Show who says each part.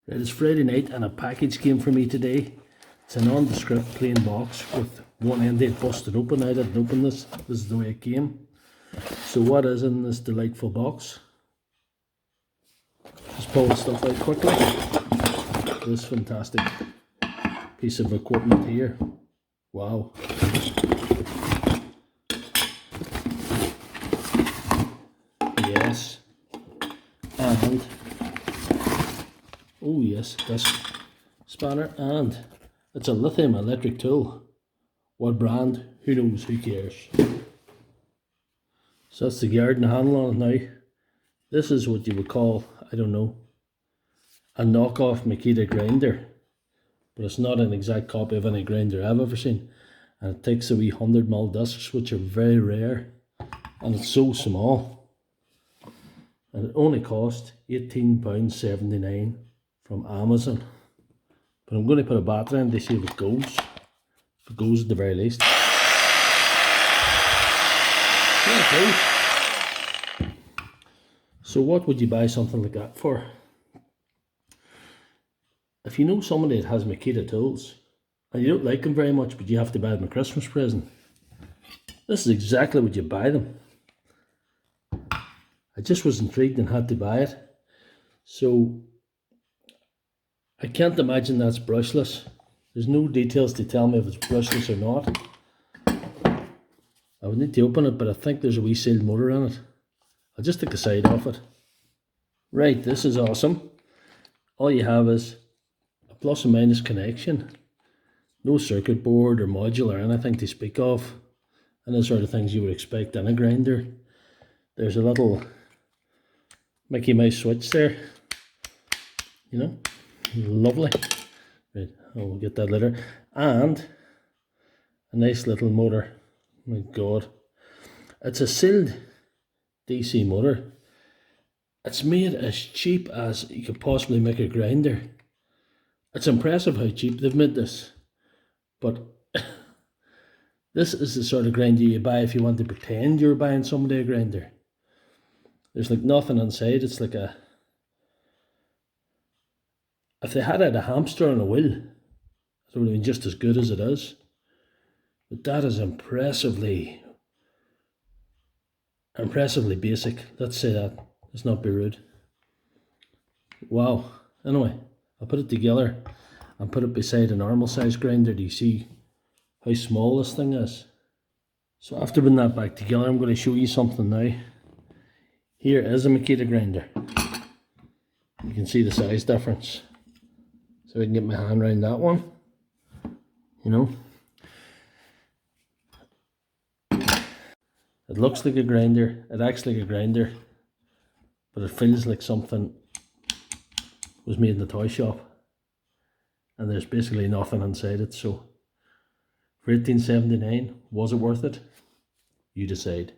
Speaker 1: Right, it's Friday night and a package came for me today. It's a nondescript plain box with one end end busted open. I didn't open this. This is the way it came. So what is in this delightful box? Just pull the stuff out quickly. This fantastic piece of equipment here. Wow. Yes. And oh yes, this spanner, and it's a lithium electric tool. What brand? Who knows? Who cares? So that's the garden handle on it now. This is what you would call, I don't know, a knockoff makita grinder, but it's not an exact copy of any grinder I've ever seen. And it takes a wee 100mm discs, which are very rare, and it's so small. And it only cost £18.79 from Amazon. But I'm going to put a battery in to see if it goes. If it goes at the very least. Yeah, it goes. So what would you buy something like that for? If you know somebody that has Makita tools, and you don't like them very much, but you have to buy them a Christmas present, this is exactly what you buy them. I just was intrigued and had to buy it. So I can't imagine that's brushless. There's no details to tell me if it's brushless or not. I would need to open it, but I think there's a wee sealed motor in it. I'll just take the side off it. Right, this is awesome. All you have is a plus and minus connection. No circuit board or module or anything to speak of. And the sort of things you would expect in a grinder. There's a little Mickey Mouse switch there. You know, lovely. Right, I'll get that later. And a nice little motor. My God. It's a sealed DC motor. It's made as cheap as you could possibly make a grinder. It's impressive how cheap they've made this. But this is the sort of grinder you buy if you want to pretend you're buying somebody a grinder. There's like nothing inside. It's like a... If they had had a hamster on a wheel, it would have been just as good as it is. But that is impressively basic. Let's say that. Let's not be rude. Wow. Anyway, I'll put it together and put it beside a normal size grinder. Do you see how small this thing is? So after putting that back together, I'm going to show you something now. Here is a Makita grinder. You can see the size difference. So I can get my hand around that one. You know. It looks like a grinder. It acts like a grinder. But it feels like something was made in the toy shop. And there's basically nothing inside it. So for $18.79, was it worth it? You decide.